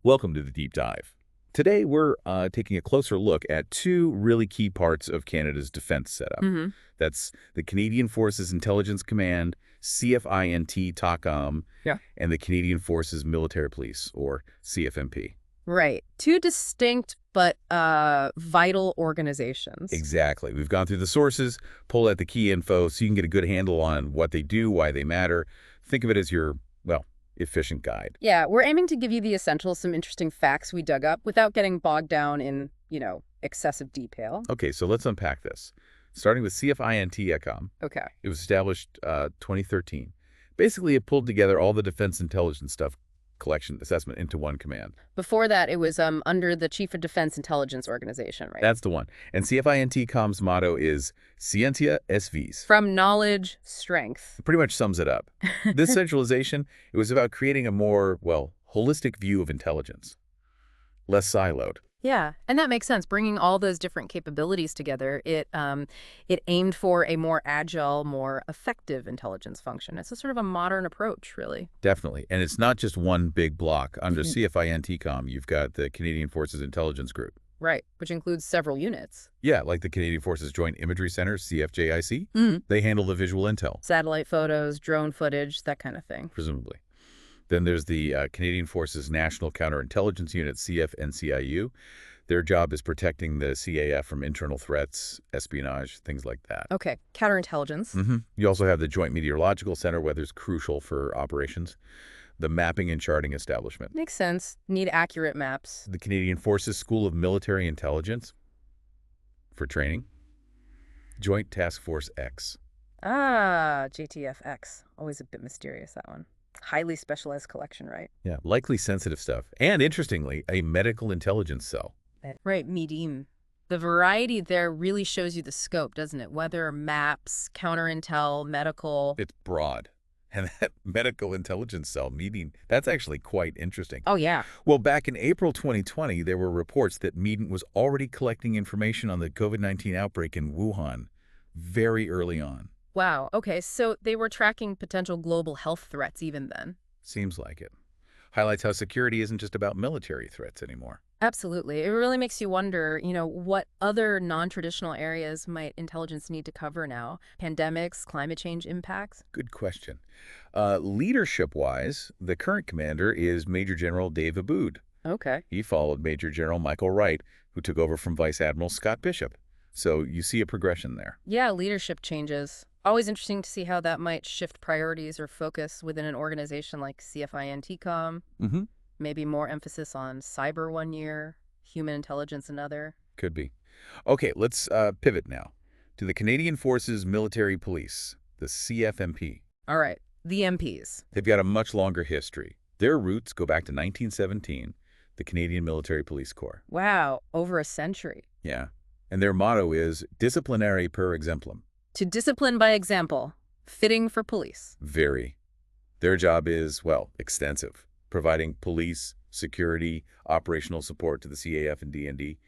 Welcome to the Deep Dive. Today, we're taking a closer look at two really key parts of Canada's defense setup. Hmm. That's the Canadian Forces Intelligence Command, CFINT TACOM, Yeah. and the Canadian Forces Military Police, or CFMP. Right. Two distinct but vital organizations. Exactly. We've gone through the sources, pulled out the key info so you can get a good handle on what they do, why they matter. Think of it as your, well, efficient guide. Yeah, we're aiming to give you the essentials, some interesting facts we dug up without getting bogged down in, excessive detail. Okay, so let's unpack this. Starting with CFINT TACOM. Okay. It was established 2013. Basically, it pulled together all the defense intelligence stuff, collection, assessment into one command. Before that, it was under the Chief of Defense Intelligence Organization, right? That's the one. And CFINT Com's motto is Scientia es Vis. From knowledge, strength. Pretty much sums it up. This centralization, it was about creating a more, well, holistic view of intelligence. Less siloed. Yeah, and that makes sense. Bringing all those different capabilities together, it aimed for a more agile, more effective intelligence function. It's a sort of a modern approach, really. Definitely. And it's not just one big block. Under CFINT Com, you've got the Canadian Forces Intelligence Group. Right, which includes several units. Yeah, like the Canadian Forces Joint Imagery Center, CFJIC. Mhm. They handle the visual intel, Satellite photos, drone footage, that kind of thing. presumably. Then there's the Canadian Forces National Counterintelligence Unit, CFNCIU. Their job is protecting the CAF from internal threats, espionage, things like that. Okay, counterintelligence. You also have the Joint Meteorological Center, weather's crucial for operations. The Mapping and Charting Establishment. Makes sense. Need accurate maps. The Canadian Forces School of Military Intelligence for training. Joint Task Force X. Ah, JTFX. Always a bit mysterious, that one. Highly specialized collection, right? Yeah, likely sensitive stuff. And interestingly, a medical intelligence cell. Right, MEDIM. The variety there really shows you the scope, doesn't it? Weather, maps, counterintel, medical. It's broad. And that medical intelligence cell meeting, that's actually quite interesting. Oh, yeah. Well, back in April 2020, there were reports that Meaden was already collecting information on the COVID-19 outbreak in Wuhan very early on. Wow. Okay, so they were tracking potential global health threats even then. Seems like it. Highlights how security isn't just about military threats anymore. Absolutely. It really makes you wonder, what other non-traditional areas might intelligence need to cover now? Pandemics, climate change impacts? Good question. Leadership-wise, the current commander is Major General Dave Aboud. Okay. He followed Major General Michael Wright, who took over from Vice Admiral Scott Bishop. So you see a progression there. Yeah, leadership changes. Always interesting to see how that might shift priorities or focus within an organization like CFINT-COM. Maybe more emphasis on cyber one year, human intelligence another. Could be. Okay, let's pivot now to the Canadian Forces Military Police, the CFMP. All right, the MPs. They've got a much longer history. Their roots go back to 1917, the Canadian Military Police Corps. Wow, over a century. Yeah. And their motto is disciplinary per exemplum. To discipline by example, fitting for police. Very. Their job is, well, extensive, providing police, security, operational support to the CAF and DND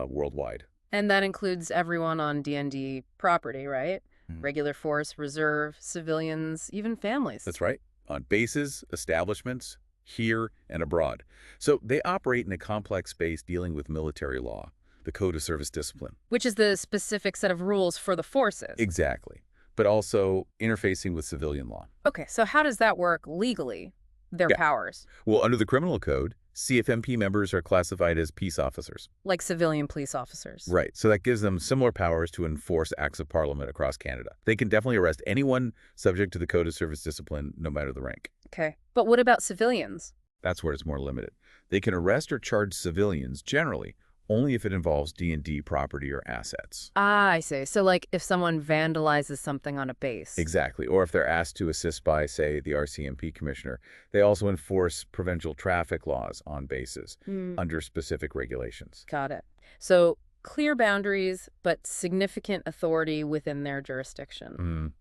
worldwide. And that includes everyone on DND property, right? Mhm. Regular force, reserve, civilians, even families. That's right. On bases, establishments, here and abroad. So they operate in a complex space dealing with military law, the Code of Service Discipline. Which is the specific set of rules for the forces. Exactly. But also interfacing with civilian law. Okay, so how does that work legally? Their Yeah. powers? Well, under the criminal code, CFMP members are classified as peace officers. Like civilian police officers. Right. So that gives them similar powers to enforce acts of parliament across Canada. They can definitely arrest anyone subject to the Code of Service Discipline, no matter the rank. Okay. But what about civilians? That's where it's more limited. They can arrest or charge civilians, generally, only if it involves D&D property or assets. Ah, I see. So like if someone vandalizes something on a base. Exactly. Or if they're asked to assist by, say, the RCMP commissioner. They also enforce provincial traffic laws on bases under specific regulations. Got it. So clear boundaries, but significant authority within their jurisdiction.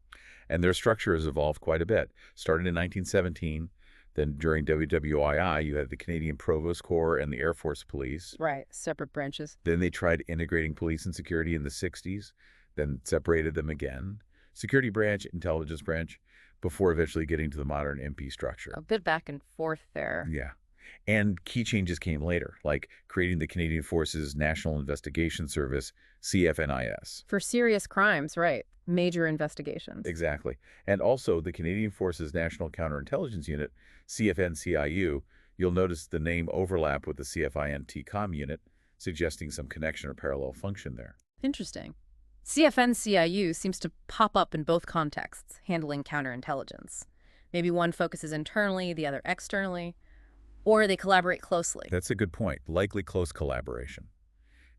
And their structure has evolved quite a bit. Started in 1917. Then during WWII, you had the Canadian Provost Corps and the Air Force Police. Right, separate branches. Then they tried integrating police and security in the 60s, then separated them again. Security branch, intelligence branch, before eventually getting to the modern MP structure. A bit back and forth there. Yeah. And key changes came later, like creating the Canadian Forces National Investigation Service, CFNIS. For serious crimes, right. Major investigations. Exactly. And also the Canadian Forces National Counterintelligence Unit, CFNCIU. You'll notice the name overlap with the CFINT-COM unit, suggesting some connection or parallel function there. Interesting. CFNCIU seems to pop up in both contexts, handling counterintelligence. Maybe one focuses internally, the other externally, or they collaborate closely. That's a good point. Likely close collaboration.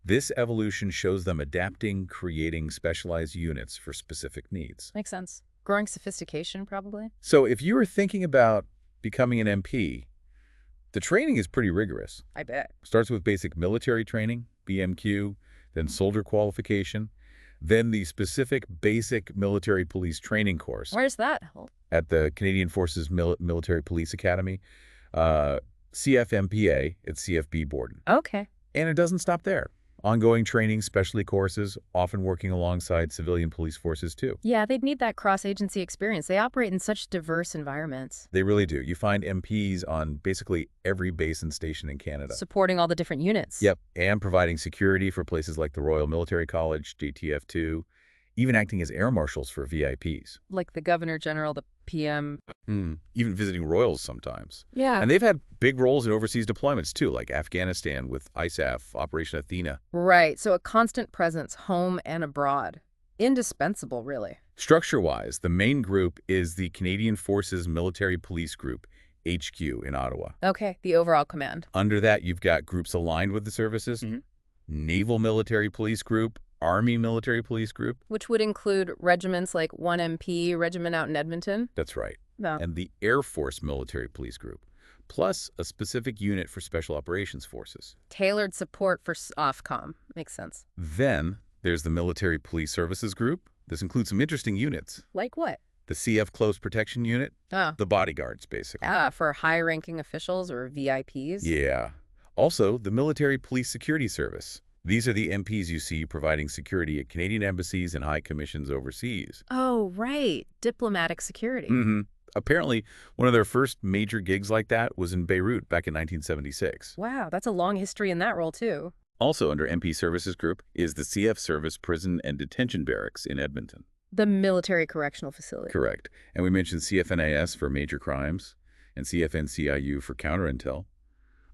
This evolution shows them adapting, creating specialized units for specific needs. Makes sense. Growing sophistication, probably? So if you were thinking about becoming an MP, the training is pretty rigorous. I bet. Starts with basic military training, BMQ, then soldier qualification, then the specific basic military police training course Where's that? at the Canadian Forces Military Police Academy, CFMPA at CFB Borden. Okay. And it doesn't stop there. Ongoing training, specialty courses, often working alongside civilian police forces too. Yeah, they'd need that cross-agency experience. They operate in such diverse environments. They really do. You find MPs on basically every base and station in Canada. Supporting all the different units. Yep, and providing security for places like the Royal Military College, JTF2, even acting as air marshals for VIPs. Like the Governor General, the PM. Even visiting royals sometimes. Yeah. And they've had big roles in overseas deployments too, like Afghanistan with ISAF, Operation Athena. Right, so a constant presence, home and abroad. Indispensable, really. Structure-wise, the main group is the Canadian Forces Military Police Group, HQ in Ottawa. Okay, the overall command. Under that, you've got groups aligned with the services, Naval Military Police Group, Army Military Police Group. Which would include regiments like 1MP Regiment out in Edmonton. That's right. No. And the Air Force Military Police Group, plus a specific unit for Special Operations Forces. Tailored support for OFCOM. Makes sense. Then there's the Military Police Services Group. This includes some interesting units. Like what? The CF Close Protection Unit, the bodyguards, basically. For high-ranking officials or VIPs? Yeah. Also, the Military Police Security Service. These are the MPs you see providing security at Canadian embassies and high commissions overseas. Oh, right. Diplomatic security. Apparently, one of their first major gigs like that was in Beirut back in 1976. Wow, that's a long history in that role, too. Also under MP Services Group is the CF Service Prison and Detention Barracks in Edmonton. The Military Correctional Facility. Correct. And we mentioned CFNAS for major crimes and CFNCIU for counterintel.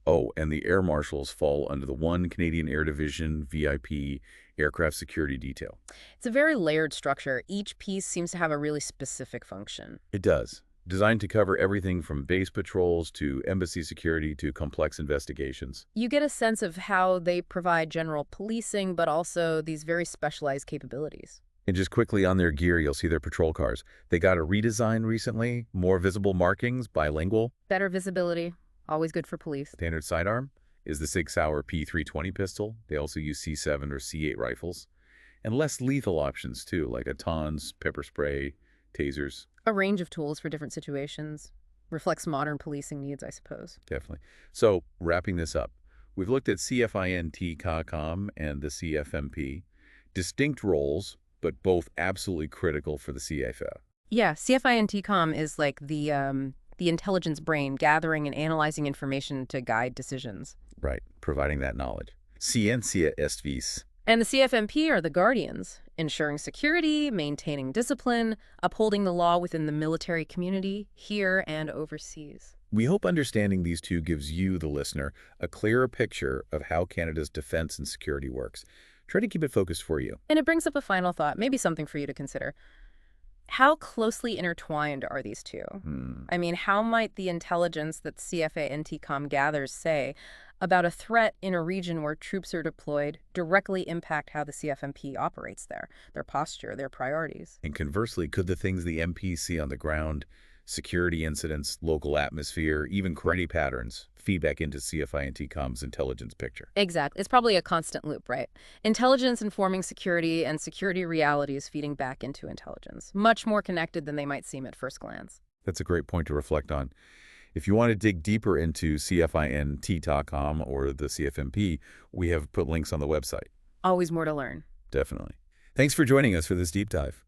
Oh, and the air marshals fall under the 1 Canadian Air Division VIP Aircraft Security Detail. It's a very layered structure. Each piece seems to have a really specific function. It does. Designed to cover everything from base patrols to embassy security to complex investigations. You get a sense of how they provide general policing, but also these very specialized capabilities. And just quickly on their gear, you'll see their patrol cars. They got a redesign recently, more visible markings, bilingual. Better visibility. Always good for police. Standard sidearm is the Sig Sauer P320 pistol. They also use C7 or C8 rifles. And less lethal options, too, like batons, pepper spray, tasers. A range of tools for different situations. Reflects modern policing needs, I suppose. Definitely. So, wrapping this up, we've looked at CFINT-COM and the CFMP. Distinct roles, but both absolutely critical for the CFF. Yeah, CFINT-COM is like the intelligence brain gathering and analyzing information to guide decisions. Right, providing that knowledge. Ciencia est vis. And the CFMP are the guardians, ensuring security, maintaining discipline, upholding the law within the military community, here and overseas. We hope understanding these two gives you, the listener, a clearer picture of how Canada's defense and security works. Try to keep it focused for you. And it brings up a final thought, maybe something for you to consider. How closely intertwined are these two? I mean, how might the intelligence that CFA-NTCOM gathers say about a threat in a region where troops are deployed directly impact how the CFMP operates there, their posture, their priorities? And conversely, could the things the MPs see on the ground, security incidents, local atmosphere, even crime patterns, feedback into CFI-NTCOM's intelligence picture? Exactly. It's probably a constant loop, right? Intelligence informing security and security realities feeding back into intelligence. Much more connected than they might seem at first glance. That's a great point to reflect on. If you want to dig deeper into CFINT.com or the CFMP, we have put links on the website. Always more to learn. Definitely. Thanks for joining us for this deep dive.